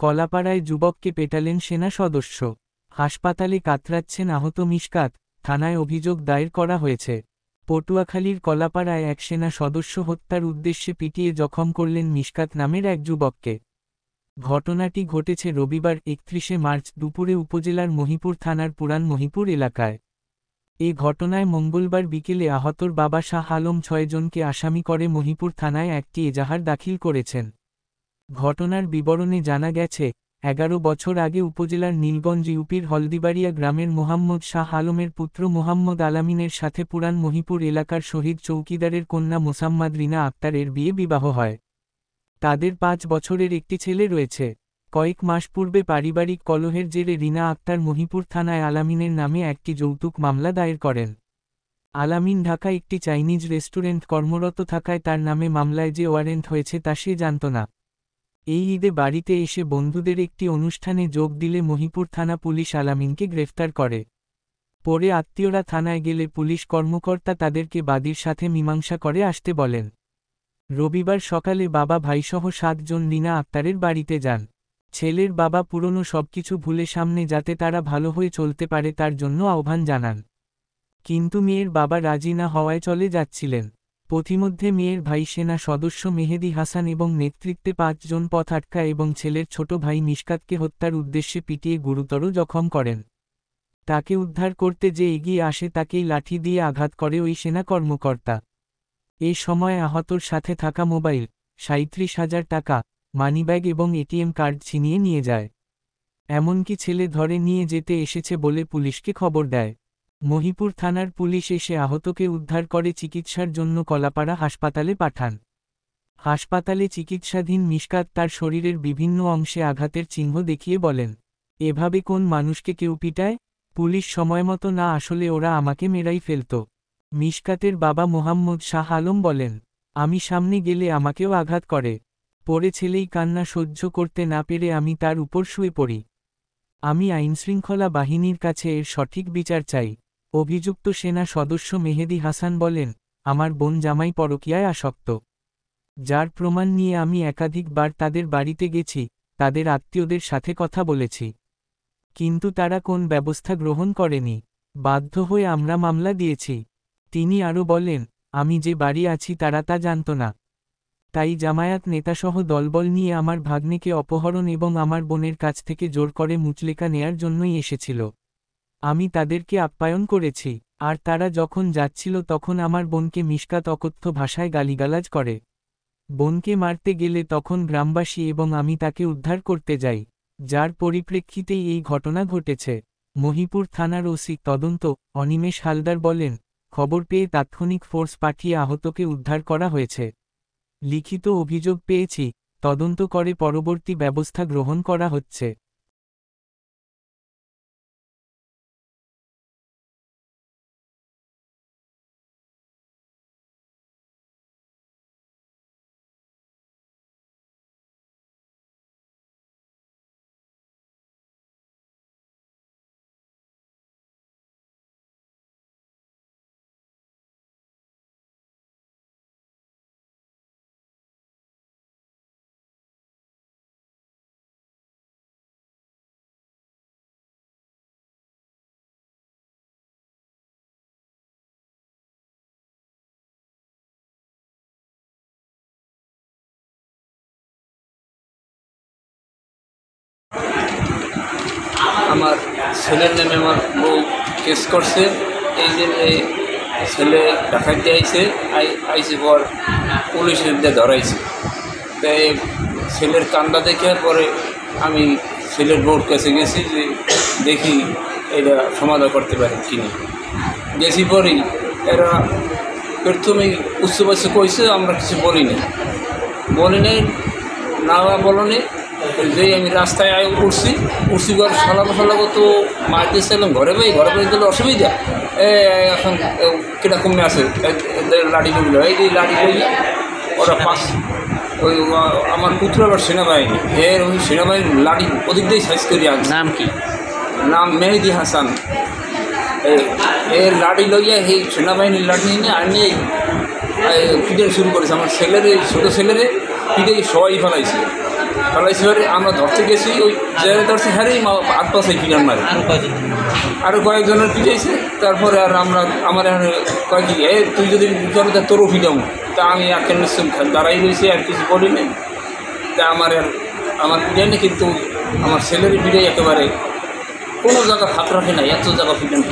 কলাপাড়ায় যুবককে পেটালেন সেনা সদস্য। হাসপাতালে কাতরাচ্ছেন আহত মিশকাত, থানায় অভিযোগ দায়ের করা হয়েছে। পটুয়াখালীর কলাপাড়ায় এক সেনা সদস্য হত্যার উদ্দেশ্যে পিটিয়ে জখম করলেন মিশকাত নামের এক যুবককে। ঘটনাটি ঘটেছে রবিবার ৩১ মার্চ দুপুরে উপজেলার মহিপুর থানার পুরান মহিপুর এলাকায়। এ ঘটনায় মঙ্গলবার বিকেলে আহতর বাবা শাহ আলম ৬ জনকে আসামি করে মহিপুর থানায় একটি এজাহার দাখিল করেছেন। ঘটনার বিবরণে জানা গেছে, ১১ বছর আগে উপজেলার নীলগঞ্জ ইউপির হলদিবাড়িয়া গ্রামের মোহাম্মদ শাহ আলমের পুত্র মোহাম্মদ আলামিনের সাথে পুরান মহিপুর এলাকার শহীদ চৌকিদারের কন্যা মোসাম্মদ রিনা আক্তারের বিবাহ হয়। তাদের ৫ বছরের একটি ছেলে রয়েছে। কয়েক মাস পূর্বে পারিবারিক কলহের জেরে রিনা আক্তার মহিপুর থানায় আলামিনের নামে একটি যৌতুক মামলা দায়ের করেন। আলামিন ঢাকা একটি চাইনিজ রেস্টুরেন্ট কর্মরত থাকায় তার নামে মামলায় যে ওয়ারেন্ট হয়েছে তা সে জানত না। এই ঈদে বাড়িতে এসে বন্ধুদের একটি অনুষ্ঠানে যোগ দিলে মহিপুর থানা পুলিশ আলামিনকে গ্রেফতার করে। পরে আত্মীয়রা থানায় গেলে পুলিশ কর্মকর্তা তাদেরকে বাদীর সাথে মীমাংসা করে আসতে বলেন। রবিবার সকালে বাবা ভাইসহ ৭ জন রিনা আক্তারের বাড়িতে যান। ছেলের বাবা পুরনো সবকিছু ভুলে সামনে যাতে তারা ভালো হয়ে চলতে পারে তার জন্য আহ্বান জানান। কিন্তু মেয়ের বাবা রাজি না হওয়ায় চলে যাচ্ছিলেন। পথিমধ্যে মেয়ের ভাই সেনা সদস্য মেহেদী হাসান এবং নেতৃত্বে ৫ জন পথ আটকায় এবং ছেলের ছোট ভাই মিশকাতকে হত্যার উদ্দেশ্যে পিটিয়ে গুরুতর জখম করেন। তাকে উদ্ধার করতে যে এগিয়ে আসে তাকেই লাঠি দিয়ে আঘাত করে ওই সেনা কর্মকর্তা। এ সময় আহতর সাথে থাকা মোবাইল, ৩৭,০০০ টাকা, মানিব্যাগ এবং এটিএম কার্ড ছিনিয়ে নিয়ে যায়। এমনকি ছেলে ধরে নিয়ে যেতে এসেছে বলে পুলিশকে খবর দেয়। মহিপুর থানার পুলিশ এসে আহতকে উদ্ধার করে চিকিৎসার জন্য কলাপাড়া হাসপাতালে পাঠান। হাসপাতালে চিকিৎসাধীন মিশকাত তার শরীরের বিভিন্ন অংশে আঘাতের চিহ্ন দেখিয়ে বলেন, এভাবে কোন মানুষকে কেউ পিটায়? পুলিশ সময়মতো না আসলে ওরা আমাকে মেরাই ফেলত। মিশকাতের বাবা মোহাম্মদ শাহ আলম বলেন, আমি সামনে গেলে আমাকেও আঘাত করে। পরে ছেলেই কান্না সহ্য করতে না পেরে আমি তার উপর শুয়ে পড়ি। আমি আইনশৃঙ্খলা বাহিনীর কাছে এর সঠিক বিচার চাই। অভিযুক্ত সেনা সদস্য মেহেদী হাসান বলেন, আমার বোন জামাই পরকীয়ায় আসক্ত, যার প্রমাণ নিয়ে আমি একাধিকবার তাদের বাড়িতে গেছি, তাদের আত্মীয়দের সাথে কথা বলেছি, কিন্তু তারা কোন ব্যবস্থা গ্রহণ করেনি। বাধ্য হয়ে আমরা মামলা দিয়েছি। তিনি আরও বলেন, আমি যে বাড়ি আছি তারা তা জানত না। তাই জামায়াত নেতাসহ দলবল নিয়ে আমার ভাগ্নেকে অপহরণ এবং আমার বোনের কাছ থেকে জোর করে মুচলেকা নেয়ার জন্যই এসেছিল। আমি তাদেরকে আপ্যায়ন করেছি, আর তারা যখন যাচ্ছিল তখন আমার বোনকে মিশকাত অকথ্য ভাষায় গালিগালাজ করে। বোনকে মারতে গেলে তখন গ্রামবাসী এবং আমি তাকে উদ্ধার করতে যাই, যার পরিপ্রেক্ষিতেই এই ঘটনা ঘটেছে। মহিপুর থানার ওসি তদন্ত অনিমেষ হালদার বলেন, খবর পেয়ে তাৎক্ষণিক ফোর্স পাঠিয়ে আহতকে উদ্ধার করা হয়েছে। লিখিত অভিযোগ পেয়েছি, তদন্ত করে পরবর্তী ব্যবস্থা গ্রহণ করা হচ্ছে। আমার ছেলের নামে আমার বউ কেস করছে, এই জন্য ছেলে ডাকাইতে আইসে পর পুলিশের দিয়ে ধরাইছে। তাই ছেলের কান্না দেখে পরে আমি ছেলের বউর কাছে গেছি যে দেখি এটা সমাধান করতে পারি কিনা। গেছি পরেই এরা প্রথমেই উচ্চবাচ্য কইছে, আমরা কিছু বলি নাই না বলনি। যেই আমি রাস্তায় উঠছি ঘর সালাবো তো মার দিয়েছিলাম ঘরে বাই দিলে অসুবিধা। এখন কেটা কমে আছে লাঠি লইল, এই যে লাঠি লইল ওরা ওই আমার পুত্র আবার সেনাবাহিনী, ওই সেনাবাহিনীর লাঠি ওদিক দিয়ে সাইজ করি। নাম কি? নাম মেহেদী হাসান। লাঠি লইয়া এই সেনাবাহিনীর লাঠি নিয়ে নিয়ে পিটে শুরু করেছে। আমার ছোটো ছেলেরে পিটে সবাই ফেলাইছে। ফেলাইছে পরে আমরা ধরতে গেছি, ওই জায়গায় ধরছে হ্যারেই আট পাশে পিটান মারে, আরও কয়েকজনের পিটাইছে। তারপরে আর আমার কয়েক তুই যদি চলে তা তোরও পিটাম, তা আমি একে নিশ্চয় দাঁড়াই রয়েছি, আর কিছু বলি নাই। তা আমার পিটাই না, কিন্তু আমার ছেলের পিটাই একেবারে কোনো জায়গা ফাঁক রাখে না, এত জায়গা পিটান।